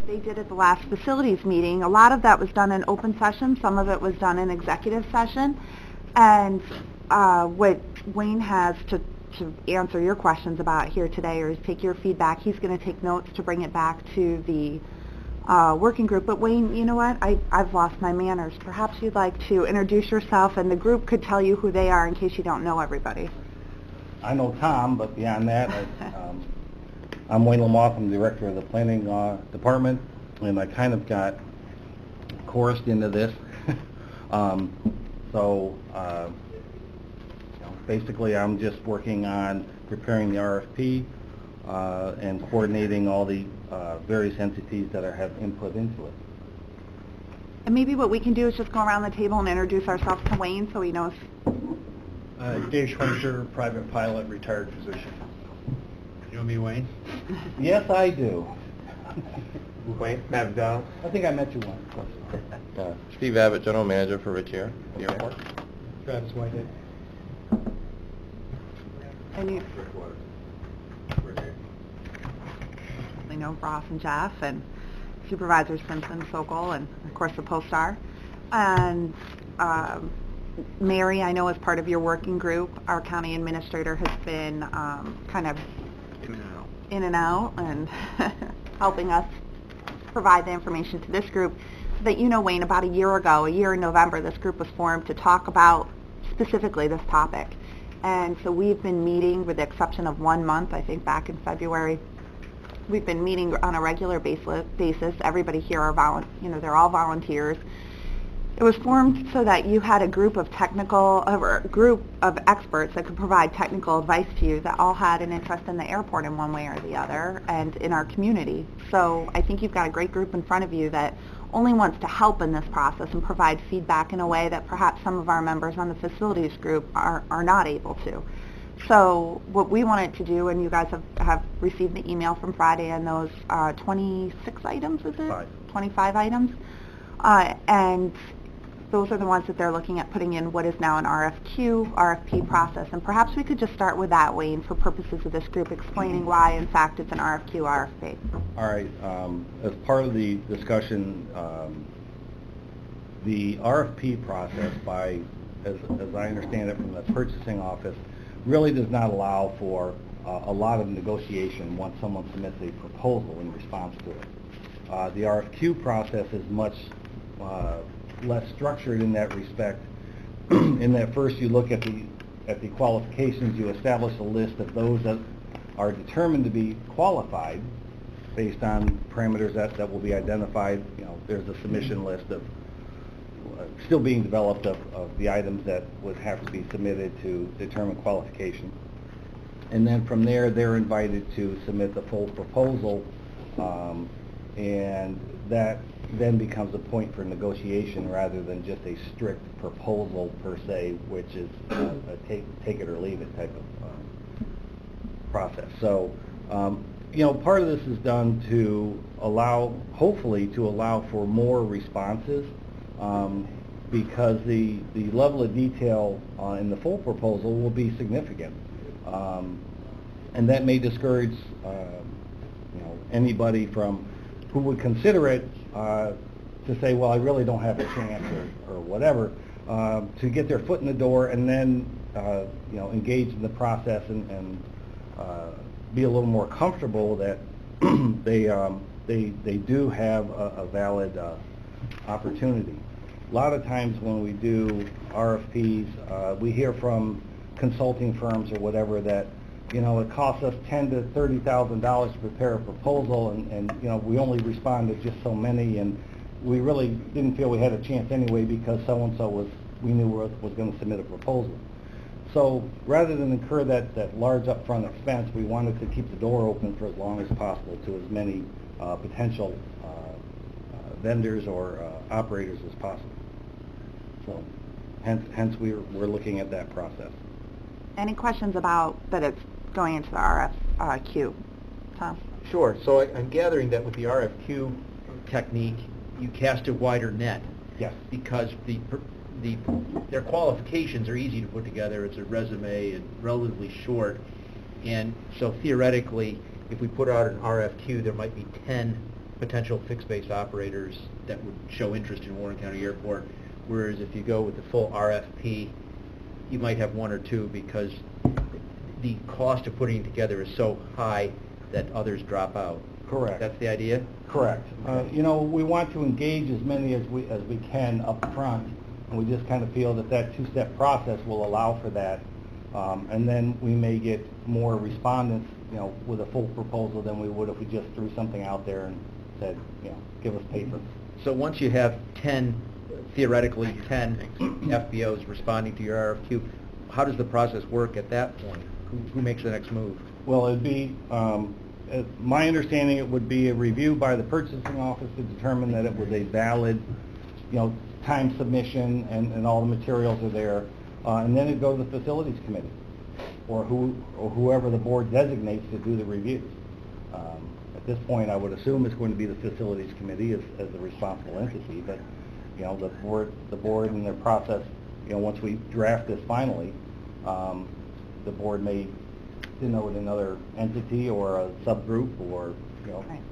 they did at the last facilities meeting, a lot of that was done in open session, some of it was done in executive session. And what Wayne has to answer your questions about here today, or take your feedback, he's going to take notes to bring it back to the working group. But Wayne, you know what? I've lost my manners. Perhaps you'd like to introduce yourself, and the group could tell you who they are in case you don't know everybody. I know Tom, but beyond that, I'm Wayne Lamoth. I'm the director of the planning department, and I kind of got coerced into this. Basically, I'm just working on preparing the RFP and coordinating all the various entities that have input into it. And maybe what we can do is just go around the table and introduce ourselves to Wayne so he knows. Dave Schweitzer, private pilot, retired physician. You know me, Wayne? Yes, I do. Wayne? Matt McDonald. I think I met you once. Steve Abbott, General Manager for Rich-Air, the airport. Travis Whitehead. And you know Ross and Jeff and Supervisors Simpson, Sokol, and of course the Post-Star. And Mary, I know, is part of your working group. Our county administrator has been kind of in and out and helping us provide the information to this group. So that you know, Wayne, about a year in November, this group was formed to talk about specifically this topic. And so we've been meeting, with the exception of 1 month, I think back in February, we've been meeting on a regular basis. Everybody here are they're all volunteers. It was formed so that you had a group of experts that could provide technical advice to you that all had an interest in the airport in one way or the other and in our community. So I think you've got a great group in front of you that only wants to help in this process and provide feedback in a way that perhaps some of our members on the facilities group are not able to. So what we wanted to do, and you guys have received the email from Friday and those 26 items, is it? 25 items. And those are the ones that they're looking at putting in what is now an RFP process. And perhaps we could just start with that, Wayne, for purposes of this group, explaining why, in fact, it's an RFP. All right. As part of the discussion, the RFP process, as I understand it from the purchasing office, really does not allow for a lot of negotiation once someone submits a proposal in response to it. The RFQ process is much less structured in that respect. In that first you look at the qualifications, you establish a list of those that are determined to be qualified based on parameters that will be identified. There's a submission list of still being developed of the items that would have to be submitted to determine qualification. And then from there, they're invited to submit the full proposal, and that then becomes a point for negotiation rather than just a strict proposal per se, which is a take it or leave it type of process. So, part of this is done to hopefully allow for more responses, because the level of detail in the full proposal will be significant, and that may discourage anybody from who would consider it to say, well, I really don't have a chance or whatever, to get their foot in the door and then engage in the process and be a little more comfortable that they do have a valid opportunity. A lot of times when we do RFPs, we hear from consulting firms or whatever that it costs us $10,000 to $30,000 to prepare a proposal, and we only respond to just so many, and we really didn't feel we had a chance anyway because so-and-so we knew was going to submit a proposal. So rather than incur that large upfront expense, we wanted to keep the door open for as long as possible to as many potential vendors or operators as possible. So hence we're looking at that process. Any questions about that it's going into the RFQ? Tom? Sure. So I'm gathering that with the RFQ technique, you cast a wider net. Yes. Because their qualifications are easy to put together. It's a resume and relatively short. And so theoretically, if we put out an RFQ, there might be 10 potential fixed-base operators that would show interest in Warren County Airport, whereas if you go with the full RFP, you might have one or two because the cost of putting it together is so high that others drop out. Correct. That's the idea? Correct. You know, we want to engage as many as we can up front, and we just kind of feel that that two-step process will allow for that. And then we may get more respondents, you know, with a full proposal than we would if we just threw something out there and said, you know, give us paper. So once you have 10, theoretically 10 FBOs responding to your RFQ, how does the process work at that point? Who makes the next move? Well, it'd be, my understanding, it would be a review by the purchasing office to determine that it was a valid, you know, time submission and all the materials are there. And then it'd go to the facilities committee or whoever the board designates to do the reviews. At this point, I would assume it's going to be the facilities committee as the responsible entity, but, you know, the board and their process, you know, once we draft this finally, the board may denote another entity or a subgroup or, you know, Right.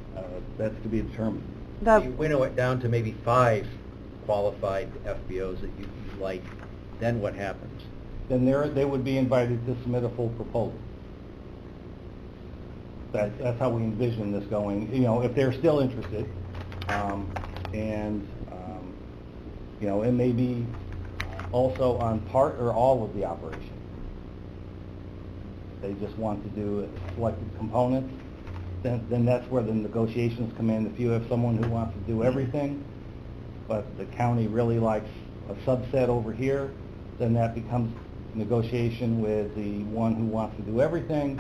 That's to be determined. You winnow it down to maybe 5 qualified FBOs that you like, then what happens? Then they would be invited to submit a full proposal. That's how we envision this going, you know, if they're still interested. You know, it may be also on part or all of the operation. They just want to do selected components, then that's where the negotiations come in. If you have someone who wants to do everything, but the county really likes a subset over here, then that becomes negotiation with the one who wants to do everything.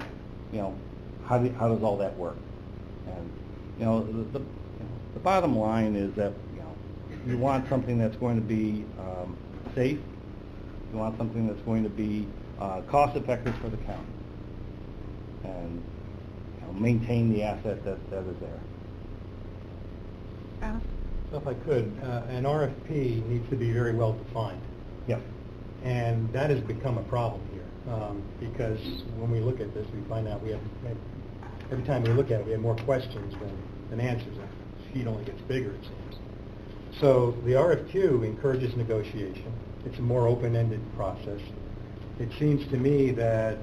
You know, how does all that work? And, you know, the bottom line is that, you know, you want something that's going to be safe. You want something that's going to be cost-effective for the county and, you know, maintain the asset that is there. Alice? So if I could, an RFP needs to be very well defined. Yep. And that has become a problem here, because when we look at this, we find out every time we look at it, we have more questions than answers. The sheet only gets bigger, it seems. So the RFQ encourages negotiation. It's a more open-ended process. It seems to me that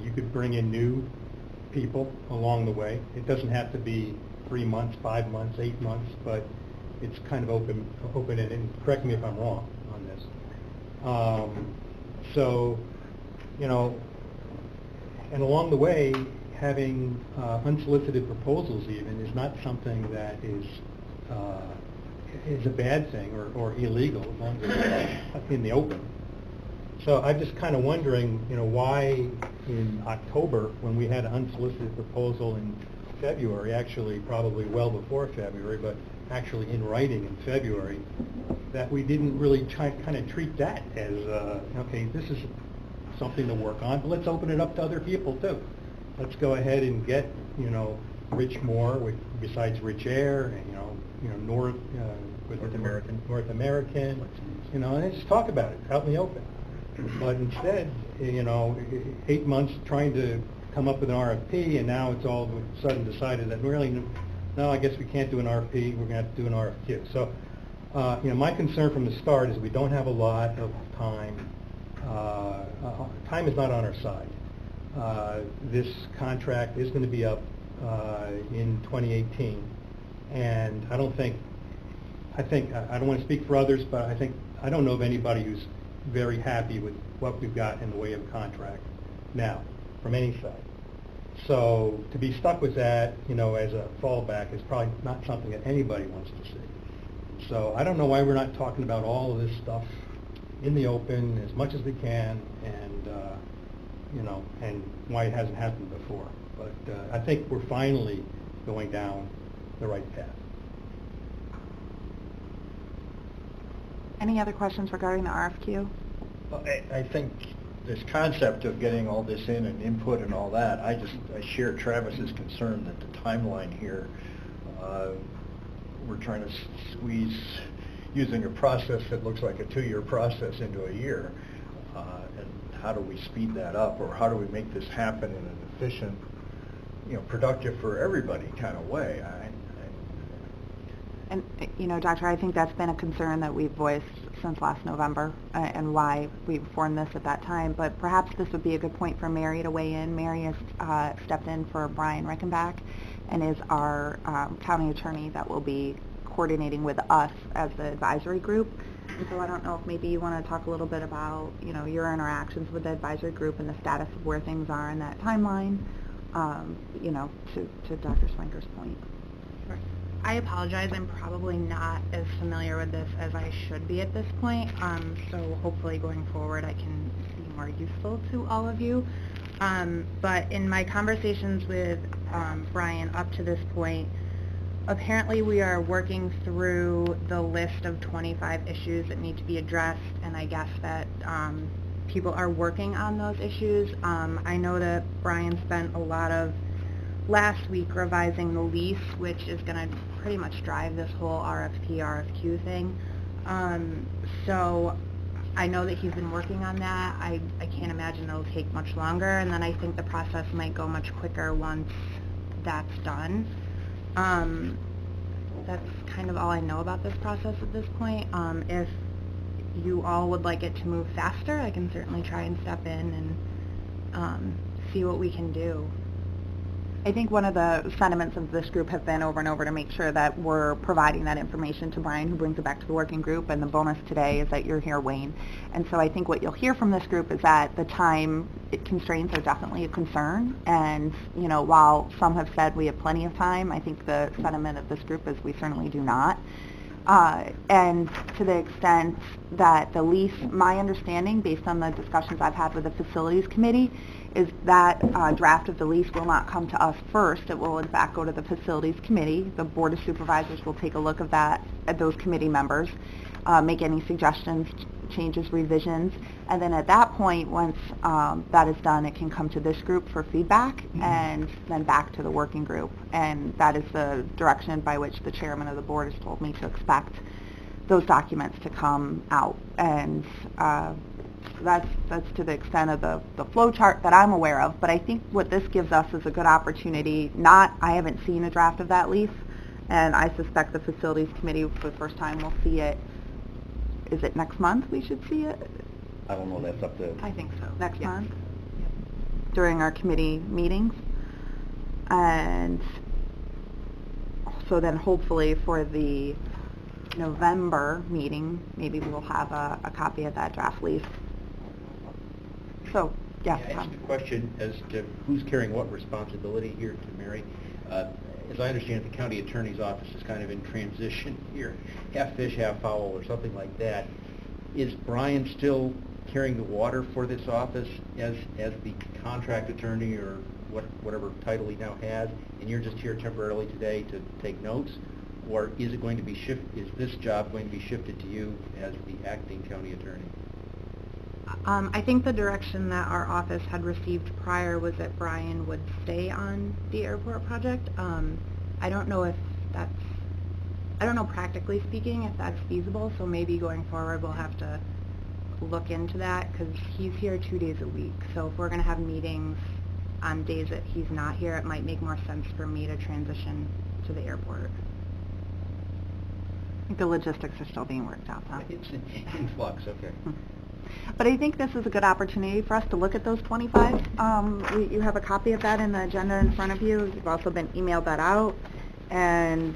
you could bring in new people along the way. It doesn't have to be 3 months, 5 months, 8 months, but it's kind of open-ended. And correct me if I'm wrong on this. So, you know, and along the way, having unsolicited proposals even is not something that is a bad thing or illegal as long as it's in the open. So I'm just kind of wondering, you know, why in October, when we had an unsolicited proposal in February, actually probably well before February, but actually in writing in February, that we didn't really kind of treat that as, okay, this is something to work on, but let's open it up to other people too. Let's go ahead and get, you know, Rich Moore, besides Rich Air, and, you know, North American, you know, and let's talk about it out in the open. But instead, you know, 8 months trying to come up with an RFP, and now it's all of a sudden decided that really, no, I guess we can't do an RFP, we're going to have to do an RFQ. So, you know, my concern from the start is we don't have a lot of time. Time is not on our side. This contract is going to be up in 2018, and I don't want to speak for others, but I don't know of anybody who's very happy with what we've got in the way of a contract now from any side. So to be stuck with that, you know, as a fallback is probably not something that anybody wants to see. So I don't know why we're not talking about all of this stuff in the open as much as we can, and you know, and why it hasn't happened before. But I think we're finally going down the right path. Any other questions regarding the RFQ? Well, I think this concept of getting all this in and input and all that, I share Travis's concern that the timeline here, we're trying to squeeze using a process that looks like a 2-year process into a year. And how do we speed that up, or how do we make this happen in an efficient, you know, productive for everybody kind of way? And, you know, Doctor, I think that's been a concern that we've voiced since last November and why we formed this at that time. But perhaps this would be a good point for Mary to weigh in. Mary has stepped in for Brian Rickenbach and is our county attorney that will be coordinating with us as the advisory group. And so I don't know if maybe you want to talk a little bit about, you know, your interactions with the advisory group and the status of where things are in that timeline, you know, to Dr. Swinker's point. I apologize. I'm probably not as familiar with this as I should be at this point. So hopefully going forward I can be more useful to all of you. But in my conversations with Brian up to this point, apparently we are working through the list of 25 issues that need to be addressed, and I guess that people are working on those issues. I know that Brian spent a lot of last week revising the lease, which is going to pretty much drive this whole RFP, RFQ thing. So I know that he's been working on that. I can't imagine it'll take much longer, and then I think the process might go much quicker once that's done. That's kind of all I know about this process at this point. If you all would like it to move faster, I can certainly try and step in and see what we can do. I think one of the sentiments of this group have been over and over to make sure that we're providing that information to Brian, who brings it back to the working group, and the bonus today is that you're here, Wayne. And so I think what you'll hear from this group is that the time constraints are definitely a concern, and, you know, while some have said we have plenty of time, I think the sentiment of this group is we certainly do not. And to the extent that the lease, my understanding, based on the discussions I've had with the facilities committee, is that draft of the lease will not come to us first. It will, in fact, go to the facilities committee. The Board of Supervisors will take a look at that, at those committee members, make any suggestions, changes, revisions, and then at that point, once that is done, it can come to this group for feedback, and then back to the working group. And that is the direction by which the chairman of the board has told me to expect those documents to come out. And that's to the extent of the flow chart that I'm aware of. But I think what this gives us is a good opportunity. I haven't seen a draft of that lease, and I suspect the facilities committee for the first time will see it. Is it next month we should see it? I don't know, that's up to... I think so. Next month? During our committee meetings. And so then hopefully for the November meeting, maybe we'll have a copy of that draft lease. So, yeah. I asked a question as to who's carrying what responsibility here to Mary. As I understand it, the county attorney's office is kind of in transition here, half fish, half fowl, or something like that. Is Brian still carrying the water for this office as the contract attorney, or whatever title he now has, and you're just here temporarily today to take notes? Or is it going to be is this job going to be shifted to you as the acting county attorney? I think the direction that our office had received prior was that Brian would stay on the airport project. I don't know practically speaking if that's feasible, so maybe going forward we'll have to look into that, because he's here 2 days a week. So if we're going to have meetings on days that he's not here, it might make more sense for me to transition to the airport. I think the logistics are still being worked out, though. It's in flux, okay. But I think this is a good opportunity for us to look at those 25. You have a copy of that in the agenda in front of you. You've also been emailed that out. And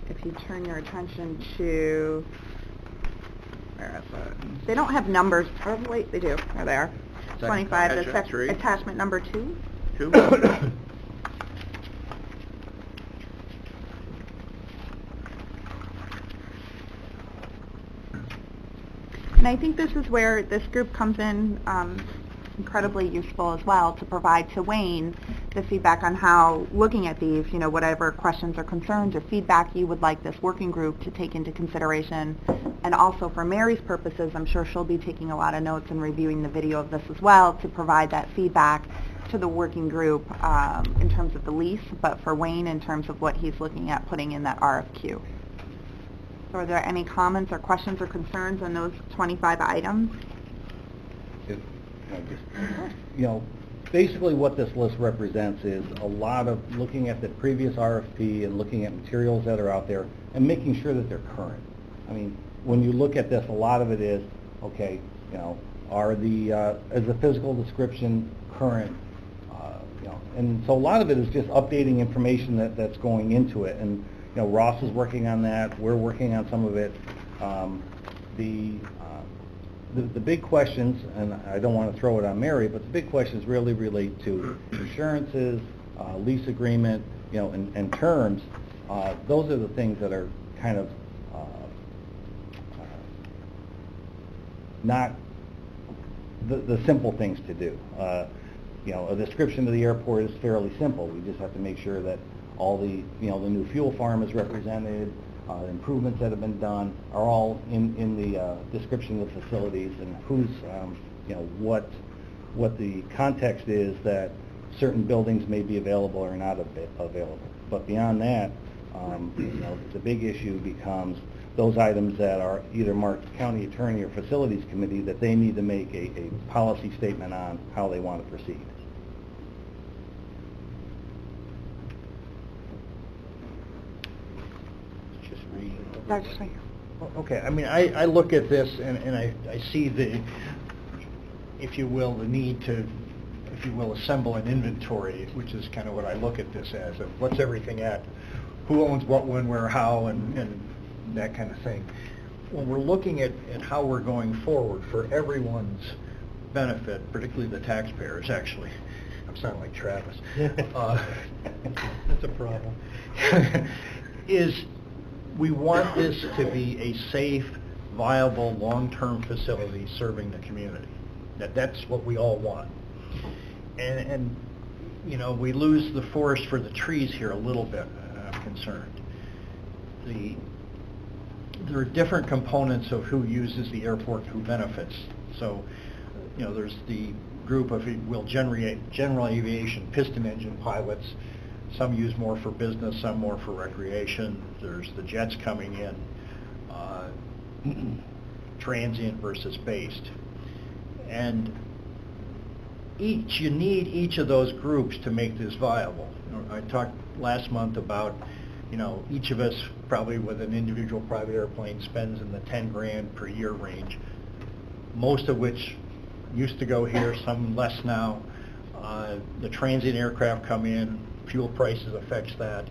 if you turn your attention to, where is it? They don't have numbers. Oh, wait, they do. There they are. 25, attachment number 2. And I think this is where this group comes in incredibly useful as well, to provide to Wayne the feedback on how, looking at these, you know, whatever questions or concerns or feedback you would like this working group to take into consideration. And also for Mary's purposes, I'm sure she'll be taking a lot of notes and reviewing the video of this as well to provide that feedback to the working group in terms of the lease, but for Wayne in terms of what he's looking at putting in that RFQ. So are there any comments or questions or concerns on those 25 items? You know, basically what this list represents is a lot of looking at the previous RFP and looking at materials that are out there and making sure that they're current. I mean, when you look at this, a lot of it is, okay, you know, is the physical description current? You know, and so a lot of it is just updating information that's going into it. And, you know, Ross is working on that. We're working on some of it. The big questions, and I don't want to throw it on Mary, but the big questions really relate to insurances, lease agreement, you know, and terms. Those are the things that are kind of not the simple things to do. You know, a description of the airport is fairly simple. We just have to make sure that all the, you know, the new fuel farm is represented, improvements that have been done are all in the description of the facilities, and who's, you know, what the context is that certain buildings may be available or not available. But beyond that, you know, the big issue becomes those items that are either marked county attorney or facilities committee that they need to make a policy statement on how they want to proceed. Just reading. Dr. Springer. Okay, I mean, I look at this and I see the, if you will, the need to, if you will, assemble an inventory, which is kind of what I look at this as, of what's everything at, who owns what, when, where, how, and that kind of thing. When we're looking at how we're going forward for everyone's benefit, particularly the taxpayers, actually, I'm sounding like Travis. That's a problem. Is we want this to be a safe, viable, long-term facility serving the community. That's what we all want. And you know, we lose the forest for the trees here a little bit, I'm concerned. There are different components of who uses the airport, who benefits. So, you know, there's the group of, if you will, general aviation piston engine pilots. Some use more for business, some more for recreation. There's the jets coming in, transient versus based. And you need each of those groups to make this viable. You know, I talked last month about, you know, each of us probably with an individual private airplane spends in the 10 grand per year range, most of which used to go here, some less now. The transient aircraft come in, fuel prices affects that.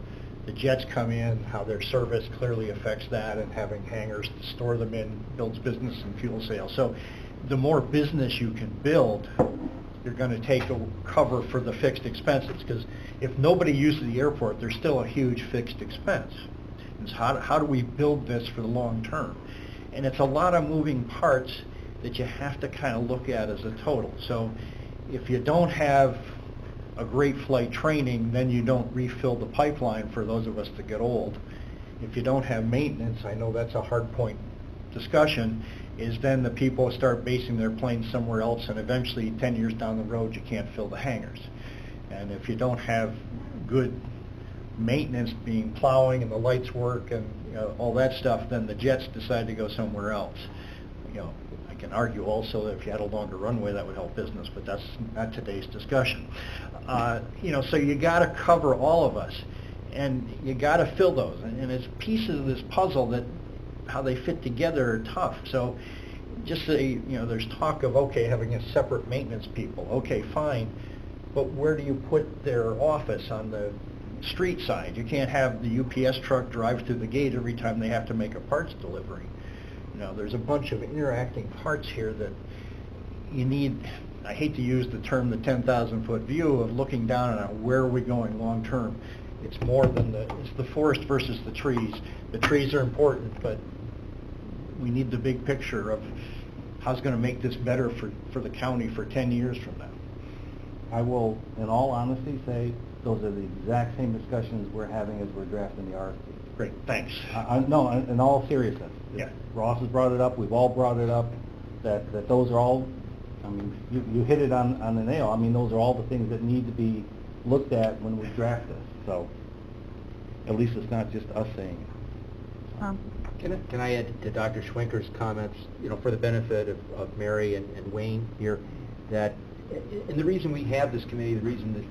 The jets come in, how they're serviced clearly affects that, and having hangars to store them in builds business and fuel sales. So the more business you can build, you're going to take a cover for the fixed expenses, because if nobody uses the airport, there's still a huge fixed expense. And so how do we build this for the long term? And it's a lot of moving parts that you have to kind of look at as a total. So if you don't have a great flight training, then you don't refill the pipeline for those of us that get old. If you don't have maintenance, I know that's a hard point discussion, is then the people start basing their planes somewhere else, and eventually 10 years down the road you can't fill the hangars. And if you don't have good maintenance, being plowing and the lights work and, you know, all that stuff, then the jets decide to go somewhere else. You know, I can argue also that if you had a longer runway that would help business, but that's not today's discussion. You know, so you got to cover all of us, and you got to fill those, and it's pieces of this puzzle that how they fit together are tough. So just say, you know, there's talk of, okay, having a separate maintenance people. Okay, fine, but where do you put their office on the street side? You can't have the UPS truck drive through the gate every time they have to make a parts delivery. You know, there's a bunch of interacting parts here that you need. I hate to use the term the 10,000-foot view of looking down on where are we going long term. It's more than it's the forest versus the trees. The trees are important, but we need the big picture of how's going to make this better for the county for 10 years from now. I will, in all honesty, say those are the exact same discussions we're having as we're drafting the RFP. Great, thanks. No, in all seriousness. Yeah. Ross has brought it up, we've all brought it up, that those are all, I mean, you hit it on the nail. I mean, those are all the things that need to be looked at when we draft this. So at least it's not just us saying it. Can I add to Dr. Schwenker's comments, you know, for the benefit of Mary and Wayne here, that And the reason we have this committee, the reason that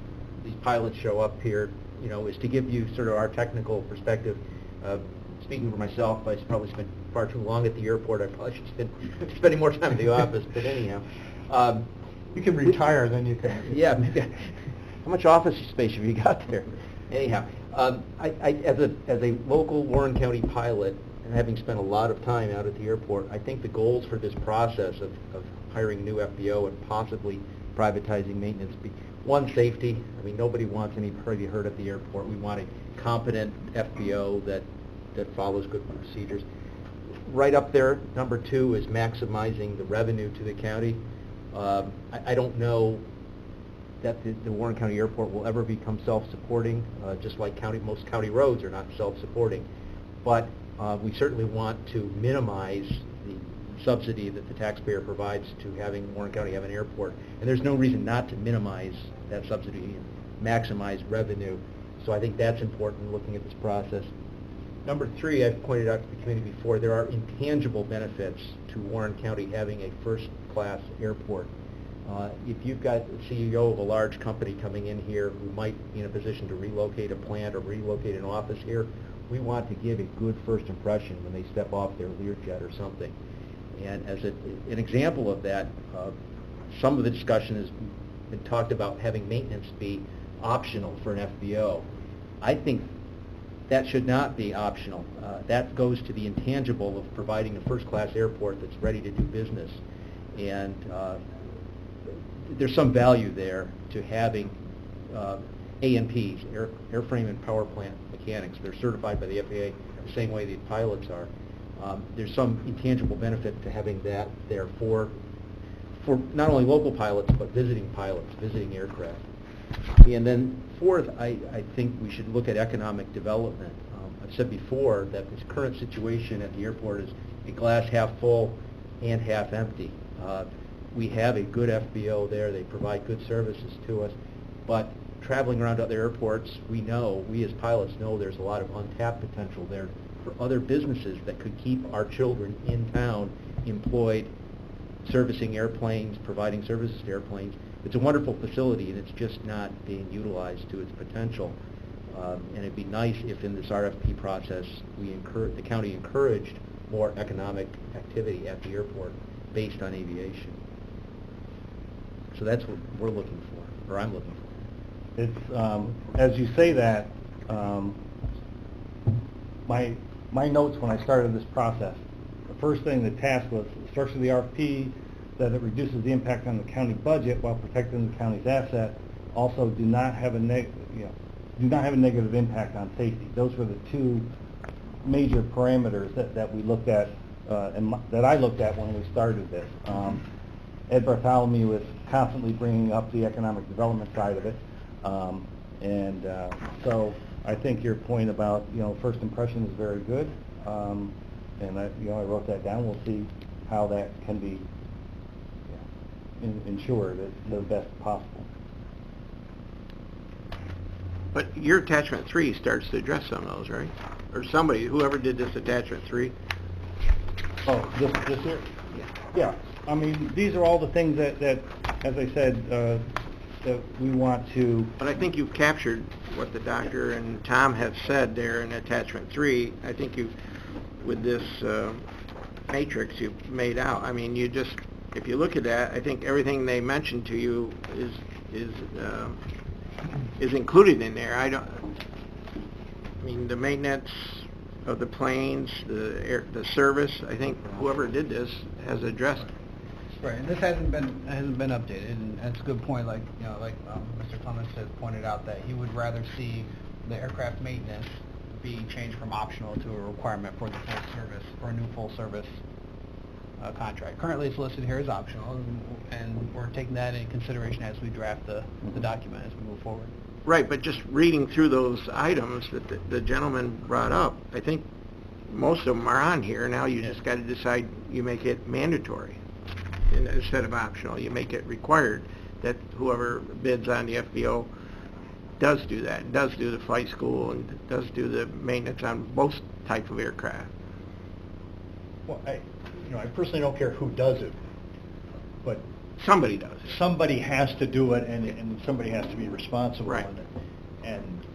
these pilots show up here, is to give you sort of our technical perspective. Speaking for myself, I probably spent far too long at the airport. I probably should spending more time at the office, but anyhow. You can retire, then you can... Yeah, maybe. How much office space have you got there? Anyhow, as a local Warren County pilot, and having spent a lot of time out at the airport, I think the goals for this process of hiring new FBO and possibly privatizing maintenance be, one, safety. I mean, nobody wants anybody hurt at the airport. We want a competent FBO that follows good procedures. Right up there, number 2 is maximizing the revenue to the county. I don't know that the Warren County Airport will ever become self-supporting, just like most county roads are not self-supporting. But we certainly want to minimize the subsidy that the taxpayer provides to having Warren County have an airport. And there's no reason not to minimize that subsidy and maximize revenue. So I think that's important looking at this process. Number 3, I've pointed out to the committee before, there are intangible benefits to Warren County having a first-class airport. If you've got the CEO of a large company coming in here who might be in a position to relocate a plant or relocate an office here, we want to give a good first impression when they step off their Learjet or something. And as an example of that, some of the discussion has been talked about having maintenance be optional for an FBO. I think that should not be optional. That goes to the intangible of providing a first-class airport that's ready to do business. And there's some value there to having A&Ps, airframe and power plant mechanics. They're certified by the FAA the same way the pilots are. There's some intangible benefit to having that there for not only local pilots, but visiting pilots, visiting aircraft. And then 4th, I think we should look at economic development. I've said before that this current situation at the airport is a glass half full and half empty. We have a good FBO there. They provide good services to us. But traveling around to other airports, we as pilots know there's a lot of untapped potential there for other businesses that could keep our children in town employed, servicing airplanes, providing services to airplanes. It's a wonderful facility, and it's just not being utilized to its potential. And it'd be nice if in this RFP process the county encouraged more economic activity at the airport based on aviation. So that's what we're looking for, or I'm looking for. It's, as you say that, my notes when I started this process, the first thing the task was the structure of the RFP, that it reduces the impact on the county budget while protecting the county's asset. Also, do not have a negative impact on safety. Those were the 2 major parameters that we looked at, and that I looked at when we started this. Ed Bartholomew was constantly bringing up the economic development side of it, so I think your point about first impression is very good, and I wrote that down. We'll see how that can be ensured as the best possible. But your attachment 3 starts to address some of those, right? Or somebody, whoever did this attachment 3. Oh, this here? Yeah. I mean, these are all the things that as I said, that we want to... But I think you've captured what the doctor and Tom have said there in attachment 3. I think with this matrix you've made out, I mean, if you look at that, I think everything they mentioned to you is included in there. I mean, the maintenance of the planes, the service, I think whoever did this has addressed. Right, and this hasn't been updated, and that's a good point. Like Mr. Clements has pointed out, that he would rather see the aircraft maintenance be changed from optional to a requirement for the full service, for a new full service contract. Currently, it's listed here as optional, and we're taking that into consideration as we draft the document as we move forward. Right, but just reading through those items that the gentleman brought up, I think most of them are on here. Now you just got to decide, you make it mandatory instead of optional. You make it required that whoever bids on the FBO does do that, does do the flight school, and does do the maintenance on both types of aircraft. Well, I personally don't care who does it, but somebody does. Somebody has to do it, and somebody has to be responsible. Right. And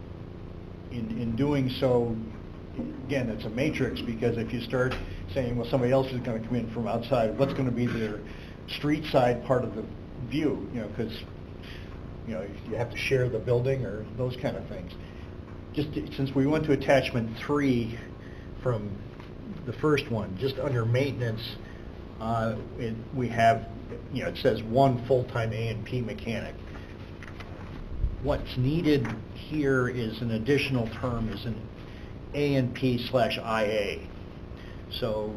in doing so, again, it's a matrix, because if you start saying, well, somebody else is going to come in from outside, what's going to be their street side part of the view, because, you have to share the building or those kind of things. Just since we went to attachment 3 from the first one, just under maintenance, we have, it says 1 full-time A&P mechanic. What's needed here is an additional term, is an A&P/IA. So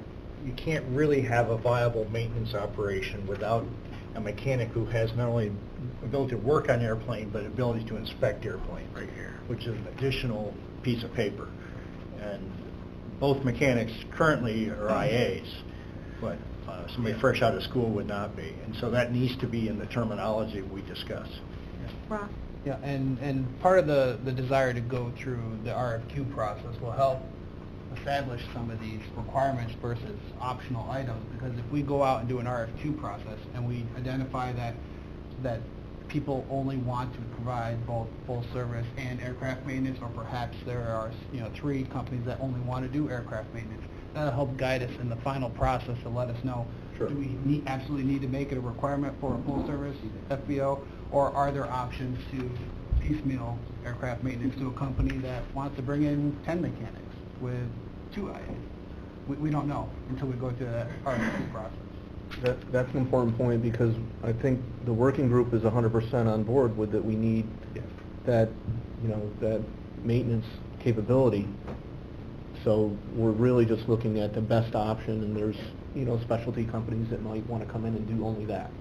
you can't really have a viable maintenance operation without a mechanic who has not only ability to work on an airplane, but ability to inspect airplanes, Right here. which is an additional piece of paper. And both mechanics currently are IAs, but somebody fresh out of school would not be. And so that needs to be in the terminology we discuss. Ross? Yeah, and part of the desire to go through the RFQ process will help establish some of these requirements versus optional items, because if we go out and do an RFQ process and we identify that people only want to provide both full service and aircraft maintenance, or perhaps there are 3 companies that only want to do aircraft maintenance, that'll help guide us in the final process to let us know, Sure. do we absolutely need to make it a requirement for a full service FBO, or are there options to piecemeal aircraft maintenance to a company that wants to bring in 10 mechanics with 2 IAs? We don't know until we go through that RFQ process. That's an important point, because I think the working group is 100% on board with that. We need that, that maintenance capability. So we're really just looking at the best option, and there's, specialty companies that might want to come in and do only that.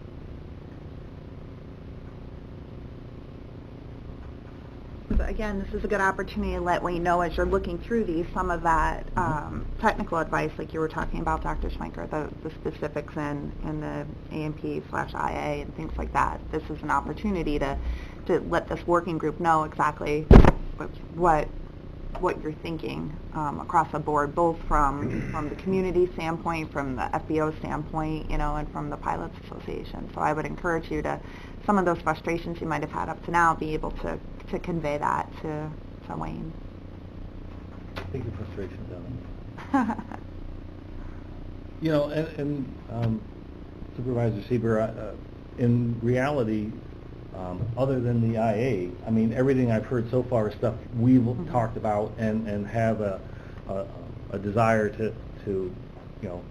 Again, this is a good opportunity to let Wayne know, as you're looking through these, some of that technical advice, like you were talking about, Dr. Schwenker, the specifics in the A&P/IA and things like that. This is an opportunity to let this working group know exactly what you're thinking across the board, both from the community standpoint, from the FBO standpoint, and from the Pilots Association. So I would encourage you to, some of those frustrations you might have had up to now, be able to convey that to Wayne. Take your frustrations out. And Supervisor Sieber, in reality, other than the IA, everything I've heard so far is stuff we've talked about and have a desire to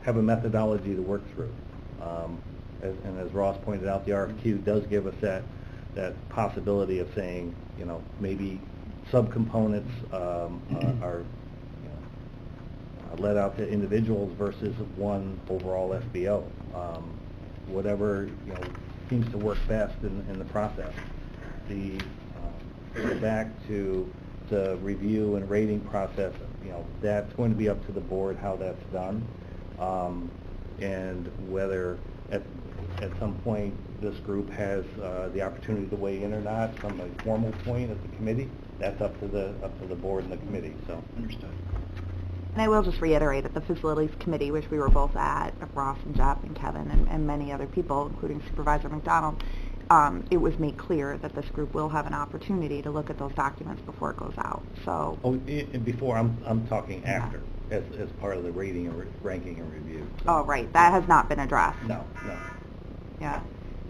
have a methodology to work through. As Ross pointed out, the RFQ does give us that possibility of saying, maybe subcomponents are let out to individuals versus one overall FBO. Whatever seems to work best in the process. Go back to the review and rating process. That's going to be up to the board how that's done, and whether at some point this group has the opportunity to weigh in or not from a formal point at the committee. That's up to the board and the committee. So Understood. And I will just reiterate, at the Facilities Committee, which we were both at, Ross and Jeff and Kevin and many other people, including Supervisor McDonald, it was made clear that this group will have an opportunity to look at those documents before it goes out. So. Oh, and before, I'm talking after, as part of the rating and ranking and review. So. Oh, right. That has not been addressed. No. Yeah.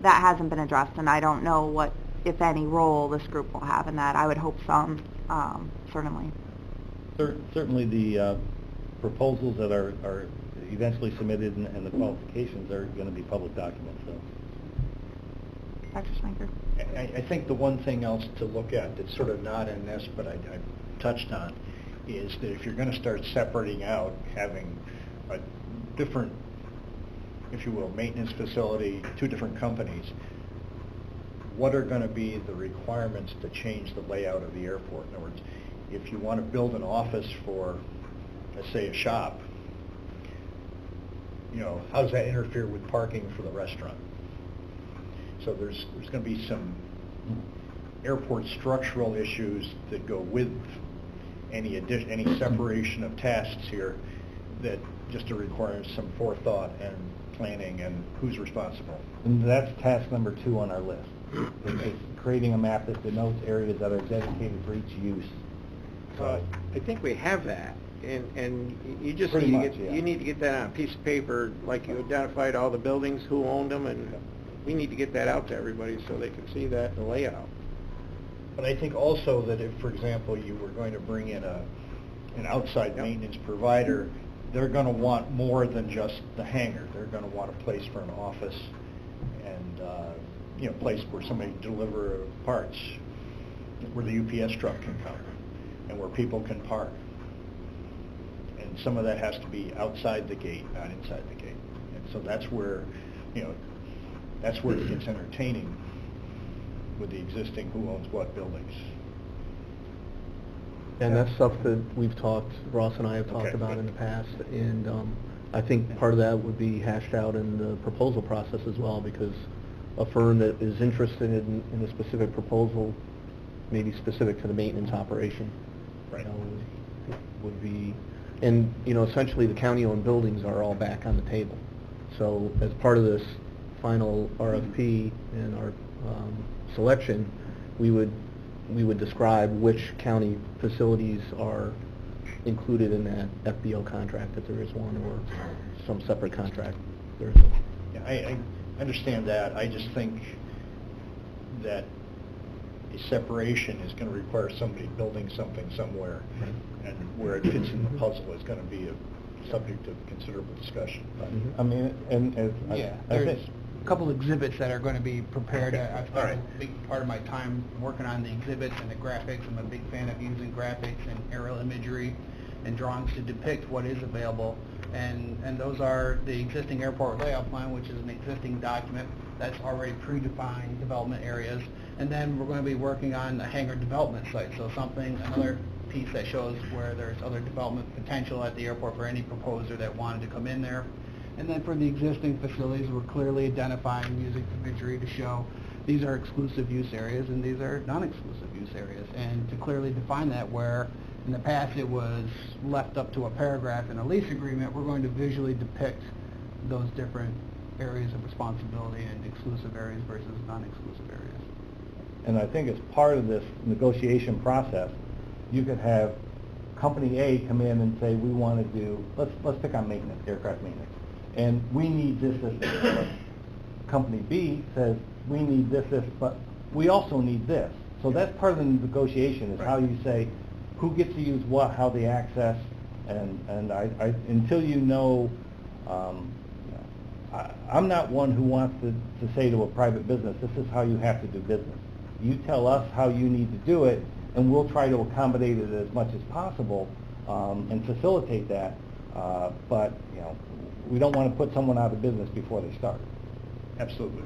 That hasn't been addressed, and I don't know what, if any, role this group will have in that. I would hope some, certainly. Certainly the proposals that are eventually submitted and the qualifications are going to be public documents. So. Dr. Schwenker? I think the one thing else to look at that's sort of not in this, but I touched on, is that if you're going to start separating out, having a different, if you will, maintenance facility, 2 different companies, what are going to be the requirements to change the layout of the airport? In other words, if you want to build an office for, let's say, a shop, how does that interfere with parking for the restaurant? So there's going to be some airport structural issues that go with any separation of tasks here that just requires some forethought and planning and who's responsible. And that's task number 2 on our list. It's creating a map that denotes areas that are dedicated for each use. I think we have that, and you just Pretty need to much, get, yeah. you need to get that on a piece of paper, like you identified all the buildings, who owned them, and we need to get that out to everybody so they can see that, the layout. But I think also that if, for example, you were going to bring in an outside Yep. maintenance provider, they're going to want more than just the hangar. They're going to want a place for an office and, a place where somebody can deliver parts, where the UPS truck can come, and where people can park. And some of that has to be outside the gate, not inside the gate. And so that's where, that's where it gets entertaining with the existing who owns what buildings. And that's stuff that we've talked, Ross and I have talked Okay, about good. in the past, and I think part of that would be hashed out in the proposal process as well, because a firm that is interested in a specific proposal, maybe specific to the maintenance operation, Right. would be, and, essentially the county-owned buildings are all back on the table. So as part of this final RFP and our selection, we would describe which county facilities are included in that FBO contract, if there is one, or some separate contract. There's Yeah, I understand that. I just think that a separation is going to require somebody building something somewhere, Right. and where it fits in the puzzle is going to be a subject of considerable discussion. I mean, and as I Yeah, think, there's a couple exhibits that are going to be prepared. Okay, I've all spent right. a big part of my time working on the exhibits and the graphics. I'm a big fan of using graphics and aerial imagery and drawings to depict what is available. And those are the existing airport layout plan, which is an existing document that's already predefined development areas. And then we're going to be working on the hangar development site, so another piece that shows where there's other development potential at the airport for any proposer that wanted to come in there. And then for the existing facilities, we're clearly identifying using imagery to show these are exclusive use areas and these are non-exclusive use areas. And to clearly define that, where in the past it was left up to a paragraph in a lease agreement, we're going to visually depict those different areas of responsibility and exclusive areas versus non-exclusive areas. and I think as part of this negotiation process, you could have Company A come in and say, we want to do, let's pick on maintenance, aircraft maintenance, and we need this, this, this. Company B says, we need this, this, but we also need this. So that's part of the negotiation, is how you say, who gets to use what, how they access, and I until you know, I'm not one who wants to say to a private business, this is how you have to do business. You tell us how you need to do it, and we'll try to accommodate it as much as possible and facilitate that. But we don't want to put someone out of business before they start. Absolutely.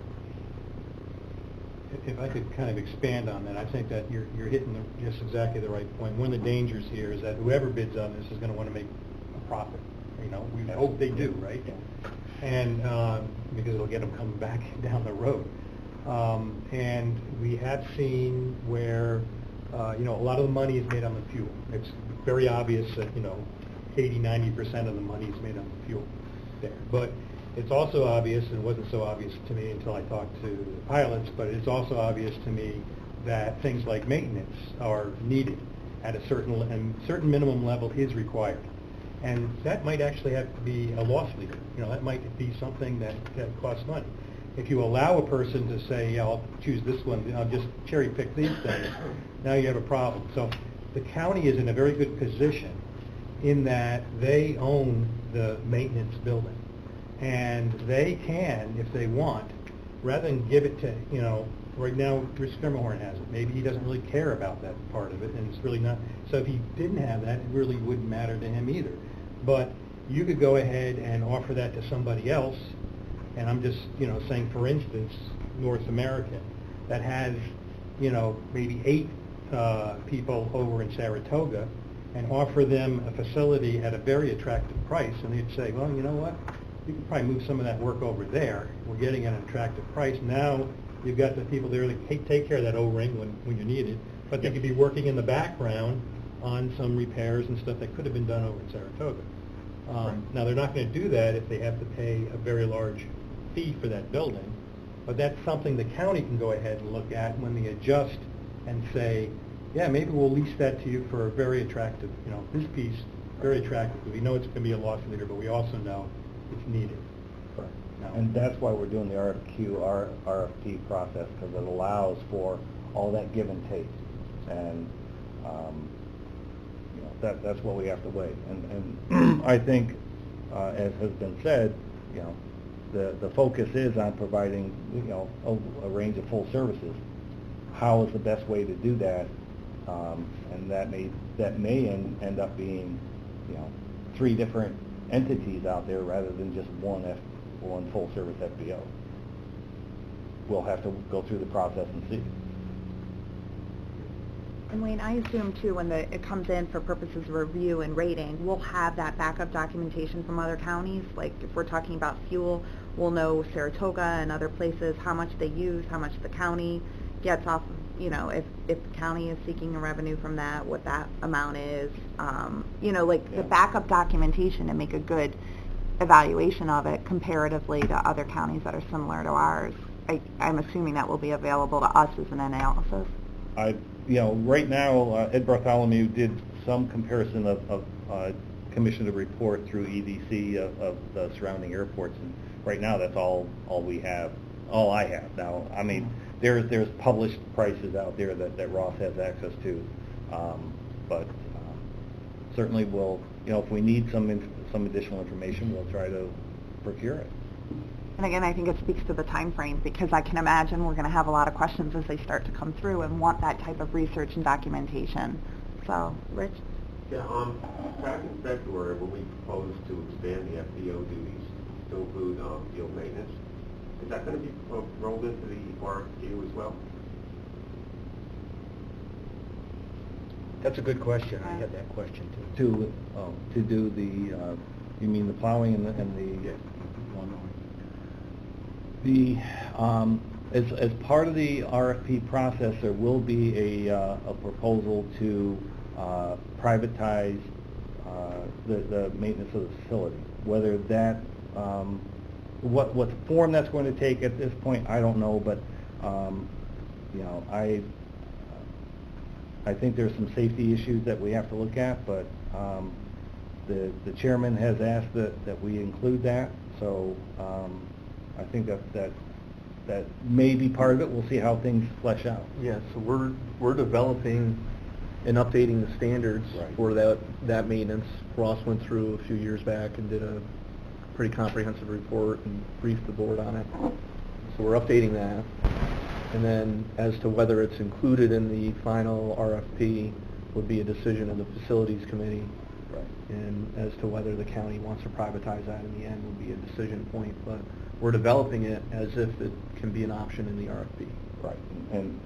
If I could kind of expand on that, I think that you're hitting just exactly the right point. One of the dangers here is that whoever bids on this is going to want to make a profit. We hope they do, right? And because it'll get them coming back down the road. And we have seen where a lot of the money is made on the fuel. It's very obvious that 80-90% of the money is made on the fuel there. But it's also obvious, and it wasn't so obvious to me until I talked to the pilots, but it's also obvious to me that things like maintenance are needed at a certain minimum level is required. And that might actually have to be a loss leader. That might be something that costs money. If you allow a person to say, yeah, I'll choose this one, I'll just cherry pick these things, now you have a problem. So the county is in a very good position in that they own the maintenance building. And they can, if they want, rather than give it to, right now, Rich Schermerhorn has it. Maybe he doesn't really care about that part of it, and it's really not. So if he didn't have that, it really wouldn't matter to him either. But you could go ahead and offer that to somebody else, and I'm just, saying, for instance, North American, that has, maybe 8 people over in Saratoga, and offer them a facility at a very attractive price, and they'd say, well, you know what? You could probably move some of that work over there. We're getting at an attractive price. Now you've got the people there that take care of that O-ring when you need it, but they could be working in the background on some repairs and stuff that could have been done over in Saratoga. Now, they're not going to do that if they have to pay a very large fee for that building, but that's something the county can go ahead and look at when they adjust and say, yeah, maybe we'll lease that to you for a very attractive, this piece, very attractive. We know it's going to be a loss leader, but we also know it's needed. No. And that's why we're doing the RFP process, because it allows for all that give and take. And, that's what we have to weigh. And I think, as has been said, the focus is on providing, a range of full services. How is the best way to do that? And that may end up being, 3 different entities out there rather than just one full service FBO. We'll have to go through the process and see. And Wayne, I assume too, when it comes in for purposes of review and rating, we'll have that backup documentation from other counties. Like if we're talking about fuel, we'll know Saratoga and other places how much they use, how much the county gets off of, if the county is seeking a revenue from that, what that amount is. The backup documentation to make a good evaluation of it comparatively to other counties that are similar to ours. I'm assuming that will be available to us as an analysis. Right now, Ed Bartholomew did some comparison of commissioned a report through EDC of the surrounding airports, and right now that's all I have. Now, I mean, there's published prices out there that Ross has access to, but certainly we'll, if we need some additional information, we'll try to procure it. And again, I think it speaks to the time frame, because I can imagine we're going to have a lot of questions as they start to come through and want that type of research and documentation. So, Rich? Yeah, back in February, when we proposed to expand the FBO duties to include field maintenance, is that going to be rolled into the RFQ as well? That's a good question. I had that question too. To do the, you mean the plowing and the Yes. As part of the RFP process, there will be a proposal to privatize the maintenance of the facility. Whether that, what form that's going to take at this point, I don't know, but I think there's some safety issues that we have to look at, but the chairman has asked that we include that, so I think that may be part of it. We'll see how things flesh out. Yeah, so we're developing and updating the standards for that maintenance. Ross went through a few years back and did a pretty comprehensive report and briefed the board on it. So we're updating that. And then as to whether it's included in the final RFP would be a decision of the facilities committee. Right. And as to whether the county wants to privatize that in the end would be a decision point. But we're developing it as if it can be an option in the RFP. Right, and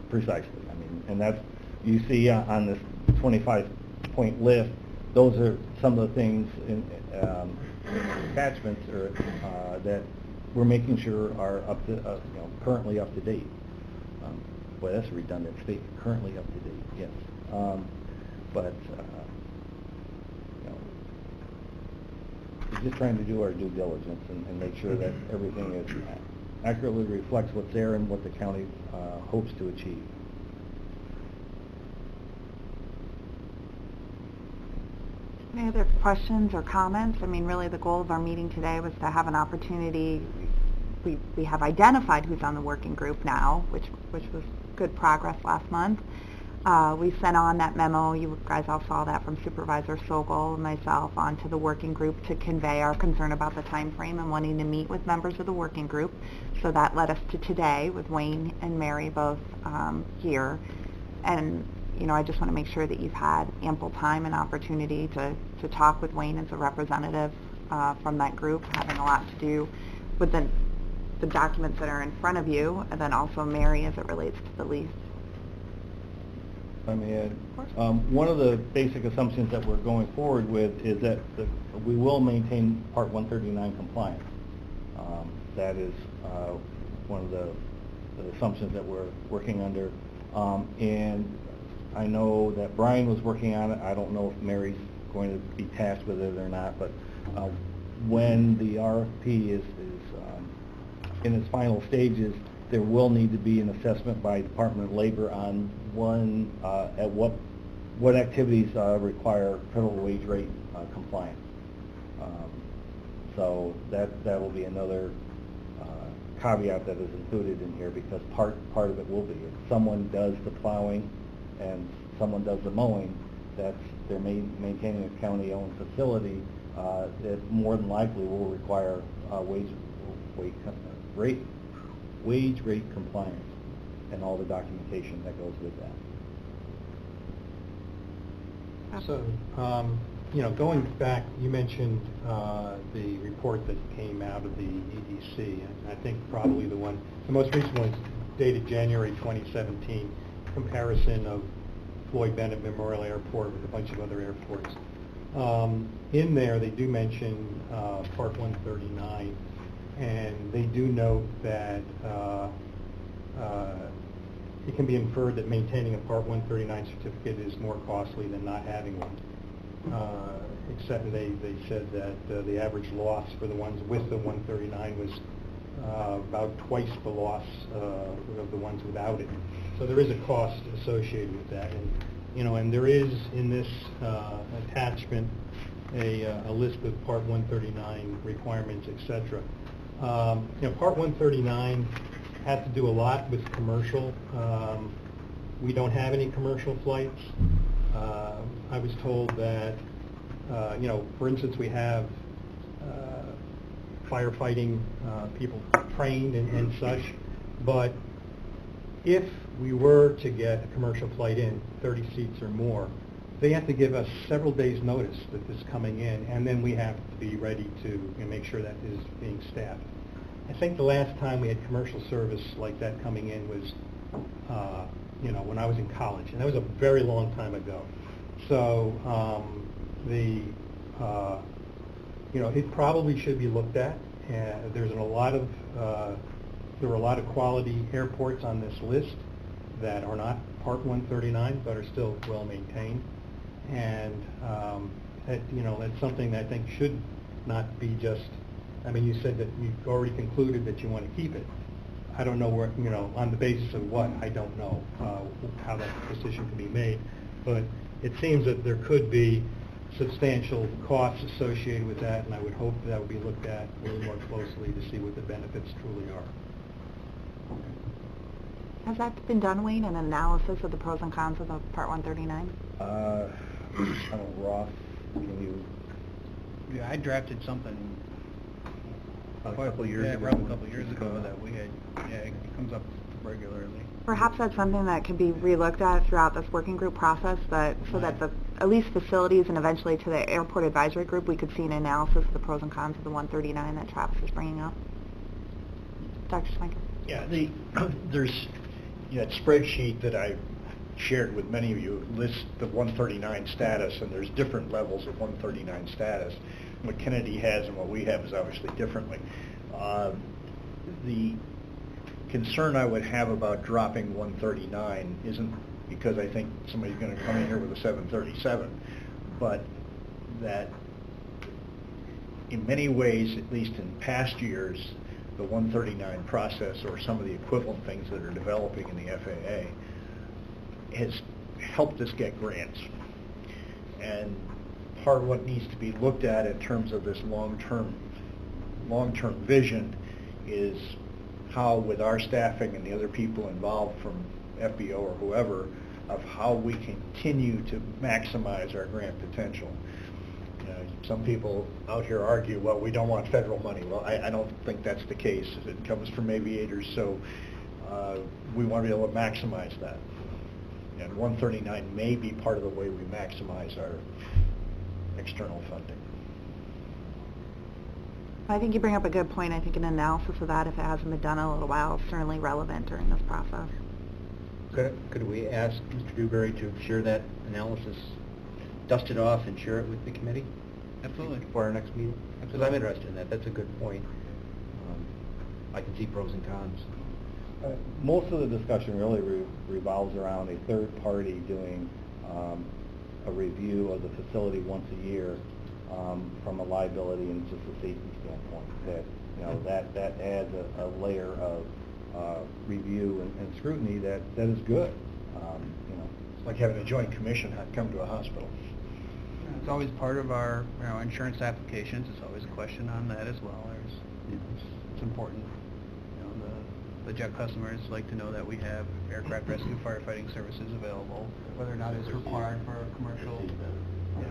precisely. I mean, and that's, you see on this 25-point list, those are some of the things in attachments that we're making sure are up to, currently up to date. Boy, that's a redundant statement. Currently up to date, yes. But we're just trying to do our due diligence and make sure that everything is accurately reflects what's there and what the county hopes to achieve. Any other questions or comments? I mean, really the goal of our meeting today was to have an opportunity. We have identified who's on the working group now, which was good progress last month. We sent on that memo, you guys all saw that, from Supervisor Sokol and myself onto the working group to convey our concern about the time frame and wanting to meet with members of the working group. So that led us to today with Wayne and Mary both here. And I just want to make sure that you've had ample time and opportunity to talk with Wayne as a representative from that group, having a lot to do with the documents that are in front of you, and then also Mary as it relates to the lease. I mean, one of the basic assumptions that we're going forward with is that we will maintain Part 139 compliance. That is one of the assumptions that we're working under. And I know that Brian was working on it. I don't know if Mary's going to be tasked with it or not, but when the RFP is in its final stages, there will need to be an assessment by Department of Labor on at what activities require federal wage rate compliance. So that will be another caveat that is included in here, because part of it will be if someone does the plowing and someone does the mowing, they're maintaining a county-owned facility, that more than likely will require wage rate compliance and all the documentation that goes with that. So, going back, you mentioned the report that came out of the EDC, and I think probably the most recent one is dated January 2017, comparison of Floyd Bennett Memorial Airport with a bunch of other airports. In there, they do mention Part 139, and they do note that it can be inferred that maintaining a Part 139 certificate is more costly than not having one. Except they said that the average loss for the ones with the 139 was about twice the loss of the ones without it. So there is a cost associated with that, and there is in this attachment a list of Part 139 requirements, etc. Part 139 has to do a lot with commercial. We don't have any commercial flights. I was told that, for instance, we have firefighting people trained and such, but if we were to get a commercial flight in, 30 seats or more, they have to give us several days' notice that this is coming in, and then we have to be ready to make sure that is being staffed. I think the last time we had commercial service like that coming in was, when I was in college, and that was a very long time ago. So it probably should be looked at. There were a lot of quality airports on this list that are not Part 139 but are still well maintained, and that's something that I think should not be just. I mean, you said that you've already concluded that you want to keep it. I don't know where, on the basis of what, I don't know how that decision can be made, but it seems that there could be substantial costs associated with that, and I would hope that would be looked at a little more closely to see what the benefits truly are. Has that been done, Wayne, an analysis of the pros and cons of the Part 139? Ross, can you? Yeah, I drafted something A couple of years ago. Probably a couple of years ago that we had, it comes up regularly. Perhaps that's something that could be re-looked at throughout this working group process, that at least facilities and eventually to the airport advisory group, we could see an analysis of the pros and cons of the 139 that Travis is bringing up. Dr. Schwenker? Yeah, there's that spreadsheet that I shared with many of you lists the 139 status, and there's different levels of 139 status. What Kennedy has and what we have is obviously differently. The concern I would have about dropping 139 isn't because I think somebody's going to come in here with a 737, but that in many ways, at least in past years, the 139 process or some of the equivalent things that are developing in the FAA has helped us get grants. And part of what needs to be looked at in terms of this long-term vision is how, with our staffing and the other people involved from FBO or whoever, of how we continue to maximize our grant potential. Some people out here argue, well, we don't want federal money. Well, I don't think that's the case. It comes from aviators, so we want to be able to maximize that. And 139 may be part of the way we maximize our external funding. I think you bring up a good point. I think an analysis of that, if it hasn't been done in a little while, is certainly relevant during this process. Could we ask Mr. Dewberry to share that analysis, dust it off, and share it with the committee? Absolutely. For our next meeting? Because I'm interested in that. That's a good point. I can see pros and cons. Most of the discussion really revolves around a third party doing a review of the facility once a year from a liability and just a safety standpoint. That, you know, that adds a layer of review and scrutiny that is good. You know, It's like having a joint commission come to a hospital. It's always part of our, insurance applications. It's always a question on that as well. It's important. The jet customers like to know that we have aircraft rescue firefighting services available, whether or not it's required for a commercial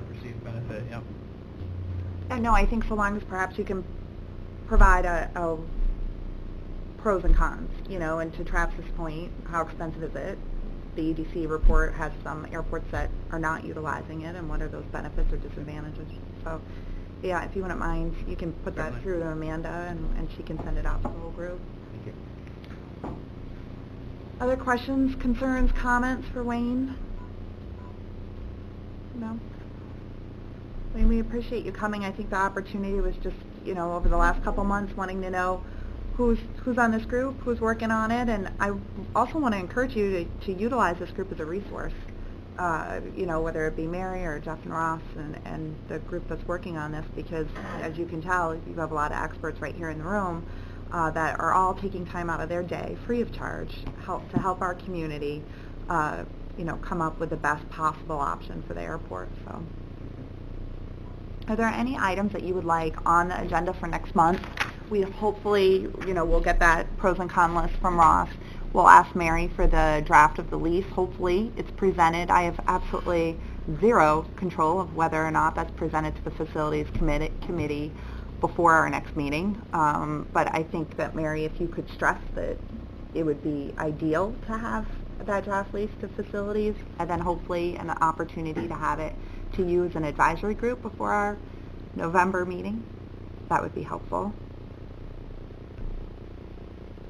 perceived benefit. Yep. No, I think so long as perhaps you can provide a pros and cons, and to Travis's point, how expensive is it? The EDC report has some airports that are not utilizing it, and what are those benefits or disadvantages? So, yeah, if you wouldn't mind, you can put that through to Amanda, and she can send it out to the whole group. Thank you. Other questions, concerns, comments for Wayne? No? Wayne, we appreciate you coming. I think the opportunity was just, over the last couple months, wanting to know who's on this group, who's working on it, and I also want to encourage you to utilize this group as a resource. Whether it be Mary or Jeff and Ross and the group that's working on this, because as you can tell, you have a lot of experts right here in the room that are all taking time out of their day, free of charge, to help our community, come up with the best possible option for the airport. So, are there any items that you would like on the agenda for next month? We hopefully, we'll get that pros and cons list from Ross. We'll ask Mary for the draft of the lease. Hopefully it's presented. I have absolutely zero control of whether or not that's presented to the facilities committee before our next meeting. But I think that, Mary, if you could stress that it would be ideal to have that draft lease to facilities, and then hopefully an opportunity to have it to you as an advisory group before our November meeting, that would be helpful.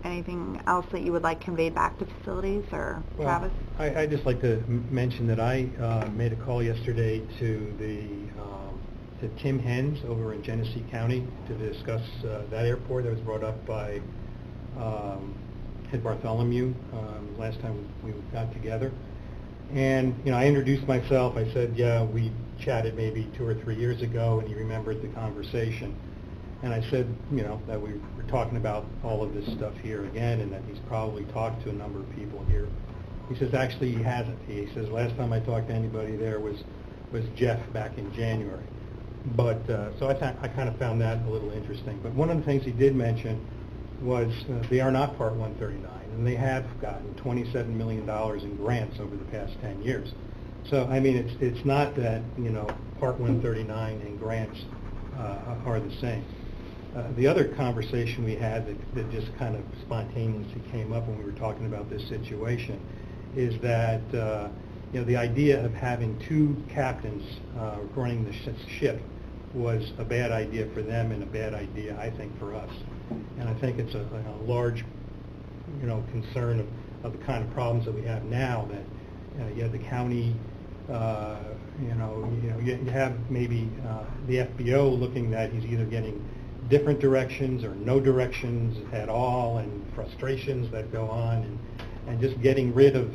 Anything else that you would like conveyed back to facilities, or Travis? I'd just like to mention that I made a call yesterday to Tim Hens over in Genesee County to discuss that airport that was brought up by Ed Bartholomew last time we got together. And, I introduced myself. I said, yeah, we chatted maybe 2 or 3 years ago, and he remembered the conversation. And I said, that we were talking about all of this stuff here again, and that he's probably talked to a number of people here. He says, actually, he hasn't. He says, last time I talked to anybody there was Jeff back in January. But, so I kind of found that a little interesting. But one of the things he did mention was they are not Part 139, and they have gotten $27 million in grants over the past 10 years. So, I mean, it's not that, Part 139 and grants are the same. The other conversation we had that just kind of spontaneously came up when we were talking about this situation is that, the idea of having 2 captains running the ship was a bad idea for them and a bad idea, I think, for us. And I think it's a large, concern of the kind of problems that we have now, that you have the county, you have maybe the FBO looking that he's either getting different directions or no directions at all, and frustrations that go on, and just getting rid of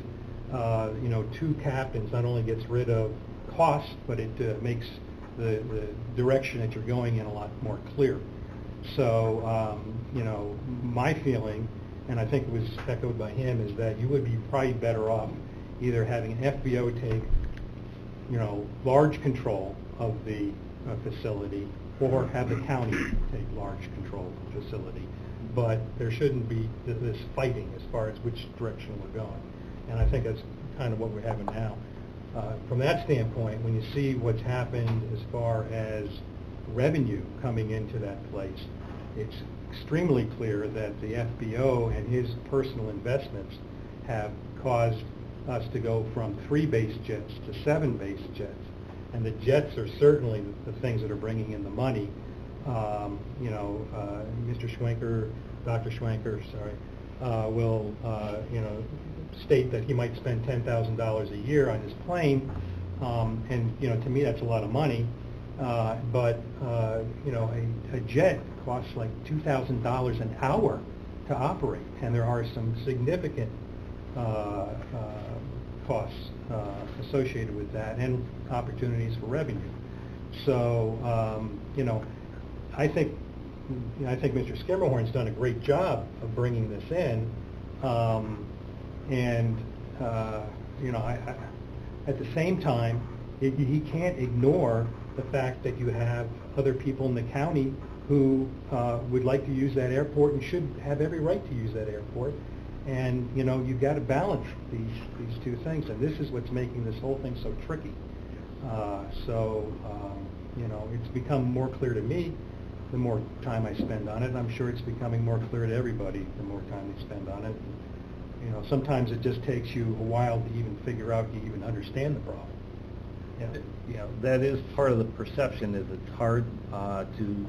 2 captains not only gets rid of cost, but it makes the direction that you're going in a lot more clear. So, my feeling, and I think it was echoed by him, is that you would be probably better off either having an FBO take, large control of the facility, or have the county take large control of the facility. But there shouldn't be this fighting as far as which direction we're going. And I think that's kind of what we're having now. From that standpoint, when you see what's happened as far as revenue coming into that place, it's extremely clear that the FBO and his personal investments have caused us to go from 3 base jets to 7 base jets. And the jets are certainly the things that are bringing in the money. Mr. Schwenker, Dr. Schwenker, will, state that he might spend $10,000 a year on his plane. And, to me, that's a lot of money. But a jet costs like $2,000 an hour to operate. And there are some significant costs associated with that and opportunities for revenue. So, you know, I think Mr. Skimmerhorn's done a great job of bringing this in, you know, at the same time, he can't ignore the fact that you have other people in the county who would like to use that airport and should have every right to use that airport. And, you know, you've got to balance these two things, and this is what's making this whole thing so tricky. You know, it's become more clear to me the more time I spend on it, and I'm sure it's becoming more clear to everybody the more time they spend on it. You know, sometimes it just takes you a while to even figure out you even understand the problem. Yeah. You know, that is part of the perception, is it's hard to,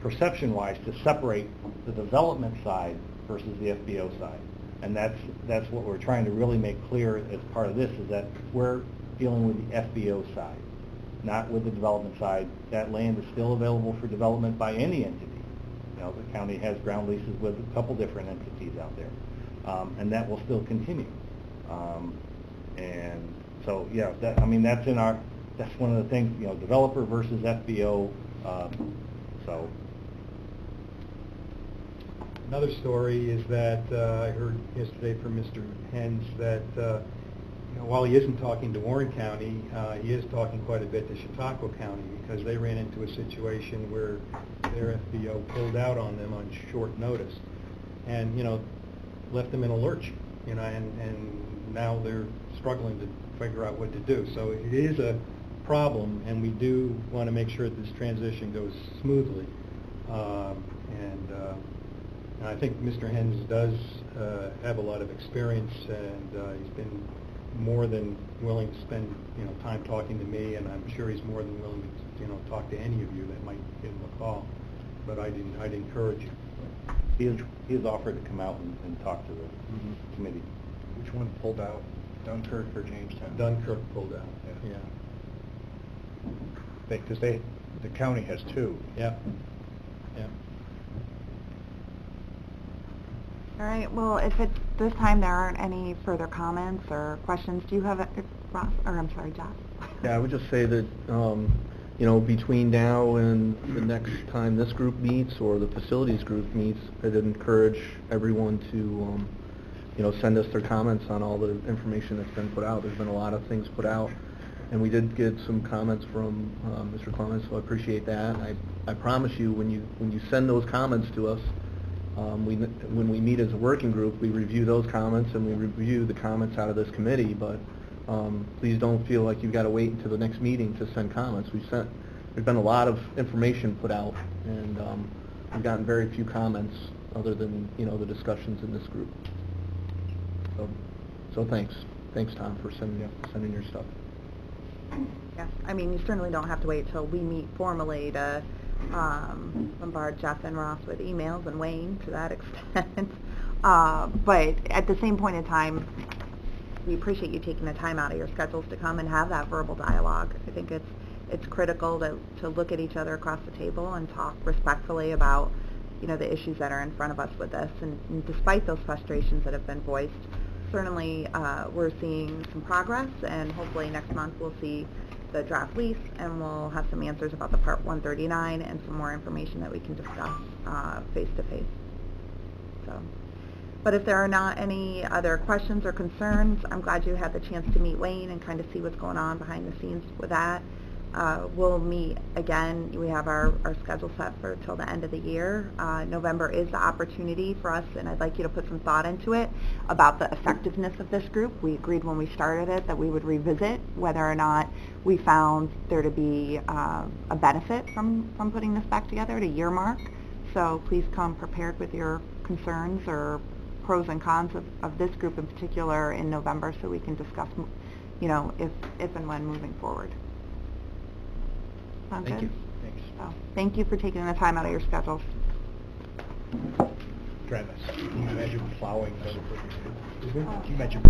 perception-wise, to separate the development side versus the FBO side. And that's what we're trying to really make clear as part of this, is that we're dealing with the FBO side, not with the development side. That land is still available for development by any entity. You know, the county has ground leases with a couple different entities out there, and that will still continue. And so, yeah, I mean, that's one of the things, you know, developer versus FBO. So. Another story is that I heard yesterday from Mr. Hens that you know, while he isn't talking to Warren County, he is talking quite a bit to Chautauqua County, because they ran into a situation where their FBO pulled out on them on short notice, and, you know, left them in a lurch, you know, and now they're struggling to figure out what to do. So it is a problem, and we do want to make sure that this transition goes smoothly. And I think Mr. Hens does have a lot of experience, and he's been more than willing to spend, you know, time talking to me, and I'm sure he's more than willing to, you know, talk to any of you that might give him a call. But I'd encourage you. He has offered to come out and talk to the committee. Which one pulled out, Dunkirk or Jamestown? Dunkirk pulled out, yeah. Because the county has two. Yeah, yeah. All right, well, if it's this time there aren't any further comments or questions, do you have, Ross, or I'm sorry, Josh? Yeah, I would just say that, you know, between now and the next time this group meets or the facilities group meets, I'd encourage everyone to, you know, send us their comments on all the information that's been put out. There's been a lot of things put out, and we did get some comments from Mr. Clemens, so I appreciate that. I promise you, when you send those comments to us, when we meet as a working group, we review those comments and we review the comments out of this committee, but please don't feel like you've got to wait until the next meeting to send comments. There's been a lot of information put out, and we've gotten very few comments other than, you know, the discussions in this group. So thanks. Thanks, Tom, for sending your stuff. Yes, I mean, you certainly don't have to wait till we meet formally to bombard Jeff and Ross with emails, and Wayne to that extent. But at the same point in time, we appreciate you taking the time out of your schedules to come and have that verbal dialogue. I think it's critical to look at each other across the table and talk respectfully about, you know, the issues that are in front of us with this. And despite those frustrations that have been voiced, certainly we're seeing some progress, and hopefully next month we'll see the draft lease, and we'll have some answers about the Part 139 and some more information that we can discuss face-to-face. So, but if there are not any other questions or concerns, I'm glad you had the chance to meet Wayne and kind of see what's going on behind the scenes with that. We'll meet again. We have our schedule set for till the end of the year. November is the opportunity for us, and I'd like you to put some thought into it about the effectiveness of this group. We agreed when we started it that we would revisit whether or not we found there to be a benefit from putting this back together at a year mark. So please come prepared with your concerns or pros and cons of this group in particular in November, so we can discuss, you know, if and when moving forward. Sound Thank good? you. Thanks. So, thank you for taking the time out of your schedules. Travis, can you imagine plowing? Can you Oh. imagine